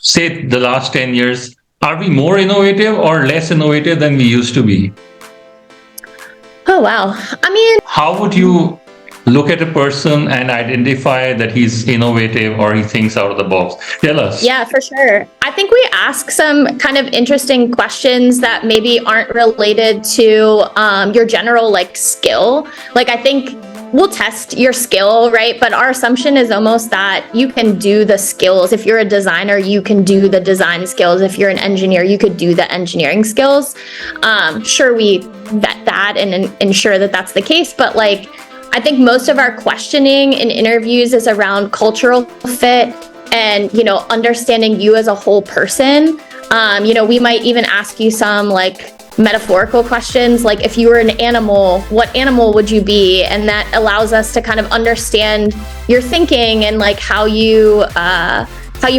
say, the last 10 years, are we more innovative or less innovative than we used to be? Oh, wow. I mean, how would you look at a person and identify that he's innovative or he thinks out of the box? Tell us. Yeah, for sure. I think we ask some kind of interesting questions that maybe aren't related to your general skill. I think we'll test your skill, right? But our assumption is almost that you can do the skills. If you're a designer, you can do the design skills. If you're an engineer, you could do the engineering skills. Sure, we vet that and ensure that that's the case. But I think most of our questioning in interviews is around cultural fit and, understanding you as a whole person. We might even ask you some metaphorical questions, like if you were an animal, what animal would you be? And that allows us to kind of understand your thinking and how you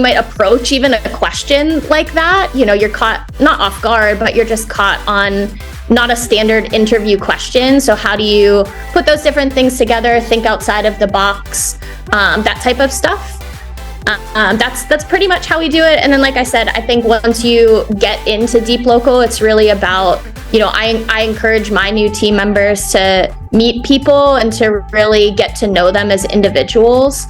might approach even a question like that. You're caught not off guard, but you're just caught on not a standard interview question. So how do you put those different things together, think outside of the box, that type of stuff. That's pretty much how we do it. And then, like I said, I think once you get into Deep Local, it's really about, I encourage my new team members to meet people and to really get to know them as individuals,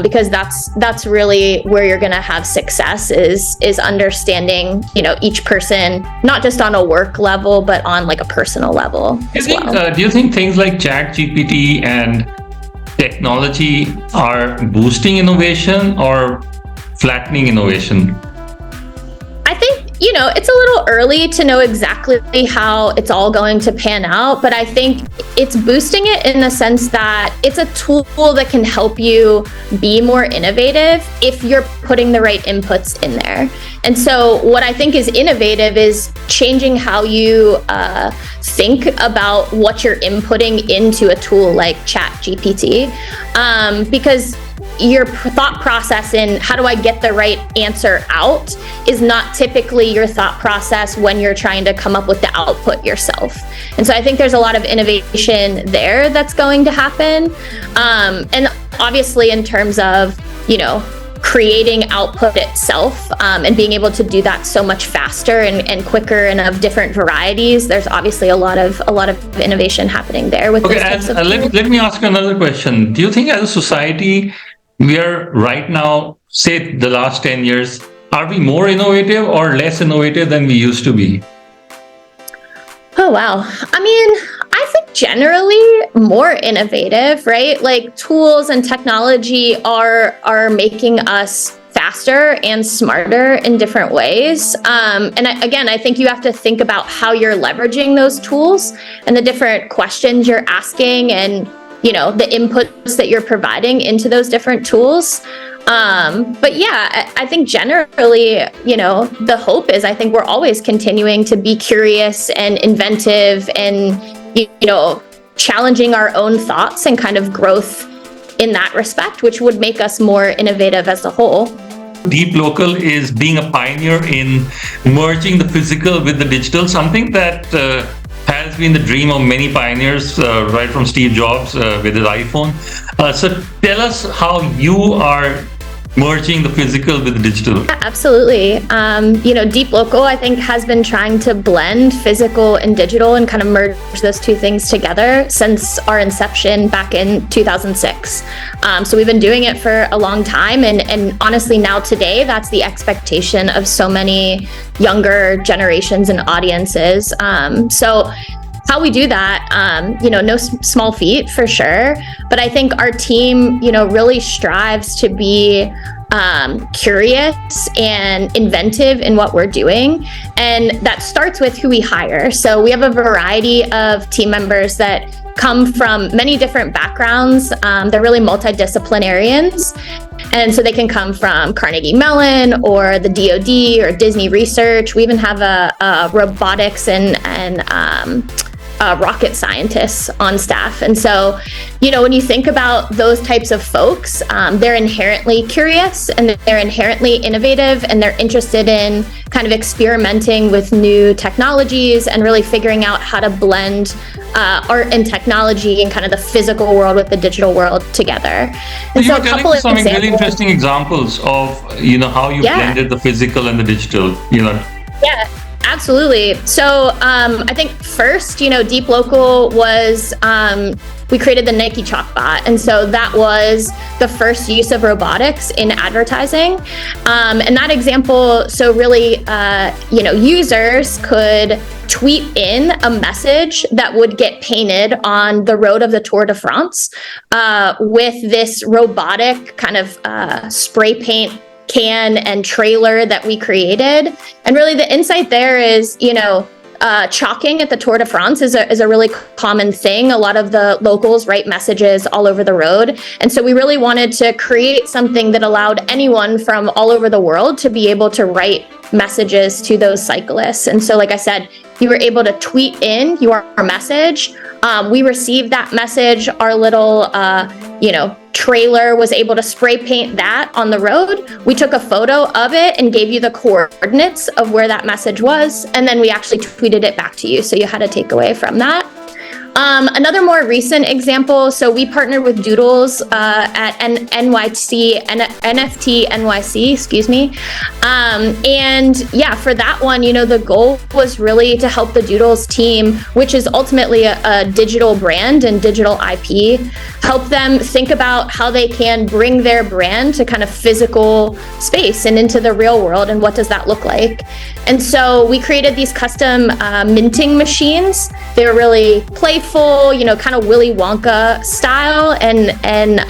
because that's really where you're going to have success is understanding, each person, not just on a work level, but on a personal level as well. Do you think things like ChatGPT and technology are boosting innovation or flattening innovation? I think, it's a little early to know exactly how it's all going to pan out, but I think it's boosting it in the sense that it's a tool that can help you be more innovative if you're putting the right inputs in there. And so what I think is innovative is changing how you think about what you're inputting into a tool like ChatGPT, because your thought process in how do I get the right answer out is not typically your thought process when you're trying to come up with the output yourself. And so I think there's a lot of innovation there that's going to happen. And obviously in terms of, creating output itself, and being able to do that so much faster and quicker and of different varieties, there's obviously a lot of innovation happening there with okay, this types of let me ask you another question. Do you think as a society, we are right now, say the last 10 years, are we more innovative or less innovative than we used to be? Oh, wow. I mean, I think generally more innovative, right? Tools and technology are making us faster and smarter in different ways. And I think you have to think about how you're leveraging those tools and the different questions you're asking and the inputs that you're providing into those different tools. But yeah, I think generally, the hope is I think we're always continuing to be curious and inventive and, challenging our own thoughts and kind of growth in that respect, which would make us more innovative as a whole. Deep Local is being a pioneer in merging the physical with the digital, something that has been the dream of many pioneers, right from Steve Jobs with his iPhone. So tell us how you are merging the physical with the digital. Yeah, absolutely. Deep Local, I think, has been trying to blend physical and digital and kind of merge those two things together since our inception back in 2006. So we've been doing it for a long time. And honestly, now today, that's the expectation of so many younger generations and audiences. So how we do that, no small feat for sure. But I think our team, really strives to be curious and inventive in what we're doing. And that starts with who we hire. So we have a variety of team members that come from many different backgrounds. They're really multidisciplinarians. And so they can come from Carnegie Mellon or the DoD or Disney Research. We even have a robotics and rocket scientists on staff. And so, when you think about those types of folks, they're inherently curious and they're inherently innovative and they're interested in kind of experimenting with new technologies and really figuring out how to blend art and technology and kind of the physical world with the digital world together. And so you were telling me some really interesting examples of, how you blended the physical and the digital, Yeah. Absolutely. So I think first, Deep Local was, we created the Nike Chalkbot. And so that was the first use of robotics in advertising. And that example, so really, users could tweet in a message that would get painted on the road of the Tour de France with this robotic kind of spray paint can and trailer that we created. And really the insight there is, chalking at the Tour de France is a really common thing. A lot of the locals write messages all over the road. And so we really wanted to create something that allowed anyone from all over the world to be able to write messages to those cyclists. And so, like I said, you were able to tweet in your message. We received that message. Our little, trailer was able to spray paint that on the road. We took a photo of it and gave you the coordinates of where that message was. And then we actually tweeted it back to you. So you had a takeaway from that. Another more recent example, so we partnered with Doodles at NFT NYC, excuse me. And yeah, for that one, the goal was really to help the Doodles team, which is ultimately a digital brand and digital IP, help them think about how they can bring their brand to kind of physical space and into the real world, and what does that look like. And so we created these custom minting machines. They were really playful, kind of Willy Wonka style, and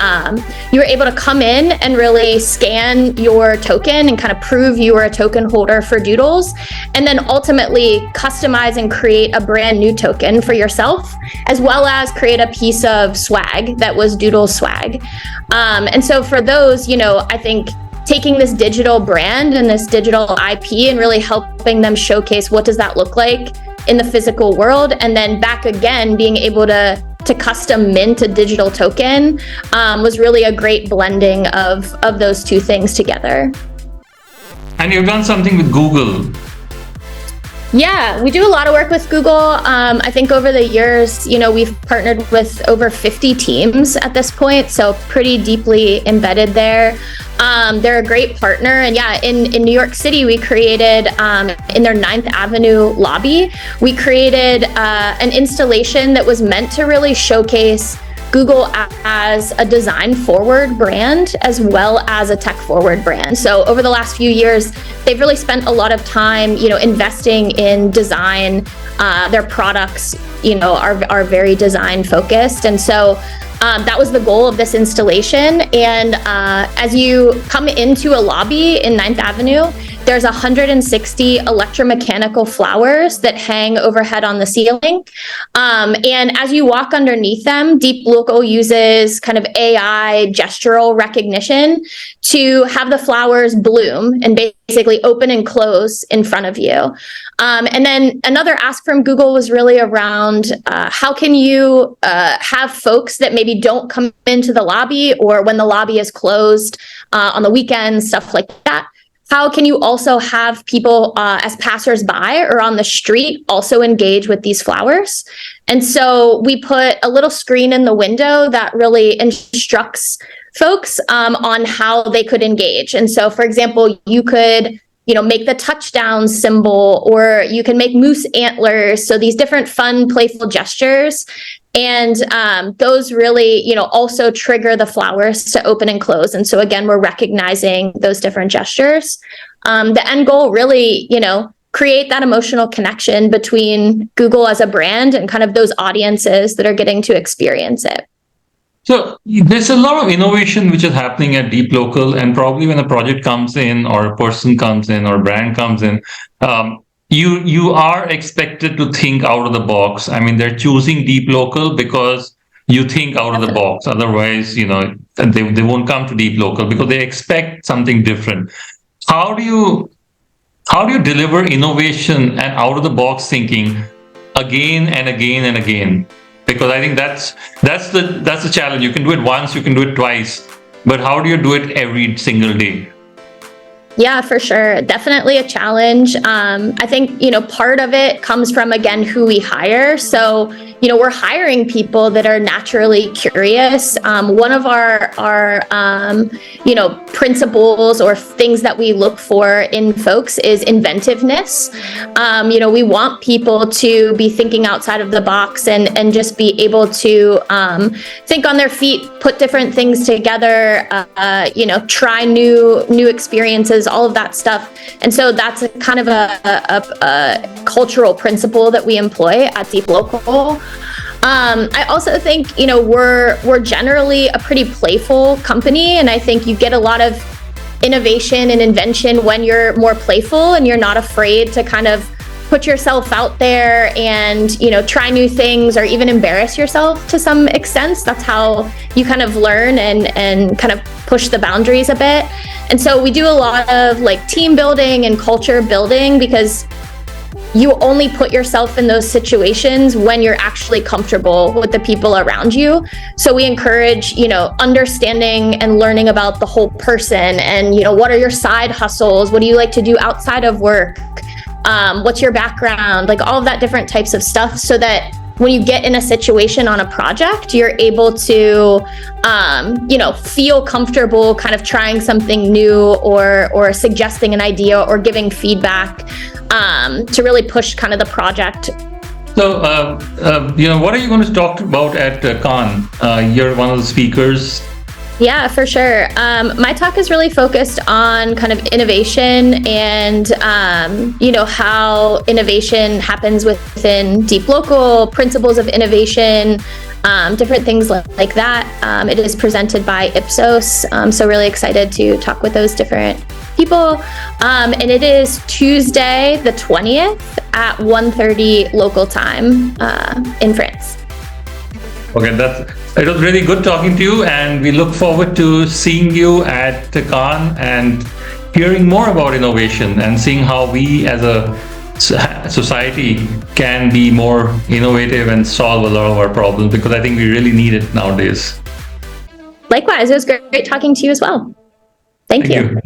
you were able to come in and really scan your token and kind of prove you were a token holder for Doodles, and then ultimately customize and create a brand new token for yourself, as well as create a piece of swag that was Doodles swag. And so for those, I think taking this digital brand and this digital IP and really helping them showcase what does that look like in the physical world, and then back again being able to custom mint a digital token was really a great blending of those two things together. And you've done something with Google. Yeah, we do a lot of work with Google. I think over the years, we've partnered with over 50 teams at this point, so pretty deeply embedded there. They're a great partner. And yeah, in New York City, we created, in their 9th Avenue lobby, we created an installation that was meant to really showcase Google as a design-forward brand as well as a tech-forward brand. So over the last few years, they've really spent a lot of time, investing in design. Their products, are very design-focused. And so that was the goal of this installation. And as you come into a lobby in 9th Avenue, there's 160 electromechanical flowers that hang overhead on the ceiling. And as you walk underneath them, Deep Local uses kind of AI gestural recognition to have the flowers bloom and basically open and close in front of you. And then another ask from Google was really around how can you have folks that maybe don't come into the lobby, or when the lobby is closed on the weekends, stuff like that. How can you also have people as passersby or on the street also engage with these flowers? And so we put a little screen in the window that really instructs folks on how they could engage. And so, for example, you could make the touchdown symbol, or you can make moose antlers. So these different fun, playful gestures. And those really, also trigger the flowers to open and close. And so again, we're recognizing those different gestures. The end goal really, create that emotional connection between Google as a brand and kind of those audiences that are getting to experience it. So there's a lot of innovation which is happening at Deep Local, and probably when a project comes in, or a person comes in, or a brand comes in, you are expected to think out of the box. I mean, they're choosing Deep Local because you think out of the box. Otherwise, they won't come to Deep Local because they expect something different. How do you deliver innovation and out of the box thinking again and again and again? Because I think that's the challenge. You can do it once, you can do it twice, but how do you do it every single day? Yeah, for sure. Definitely a challenge. I think, part of it comes from, again, who we hire. So, we're hiring people that are naturally curious. One of our principles or things that we look for in folks is inventiveness. We want people to be thinking outside of the box and just be able to think on their feet, put different things together, try new experiences, all of that stuff. And so that's a kind of a cultural principle that we employ at Deep Local. I also think, we're generally a pretty playful company, and I think you get a lot of innovation and invention when you're more playful and you're not afraid to kind of put yourself out there and, try new things or even embarrass yourself to some extent. That's how you kind of learn and kind of push the boundaries a bit. And so we do a lot of like team building and culture building, because you only put yourself in those situations when you're actually comfortable with the people around you. So we encourage, understanding and learning about the whole person and, what are your side hustles? What do you like to do outside of work? What's your background? Like all of that different types of stuff, so that when you get in a situation on a project, you're able to, feel comfortable kind of trying something new or suggesting an idea or giving feedback to really push kind of the project. So, what are you going to talk about at Con? You're one of the speakers. Yeah, for sure. My talk is really focused on kind of innovation and, how innovation happens within Deep Local, principles of innovation, different things like that. It is presented by Ipsos. So really excited to talk with those different people. And it is Tuesday, the 20th at 1:30 local time in France. Okay, it was really good talking to you, and we look forward to seeing you at Con and hearing more about innovation and seeing how we as a society can be more innovative and solve a lot of our problems, because I think we really need it nowadays. Likewise, it was great talking to you as well. Thank you.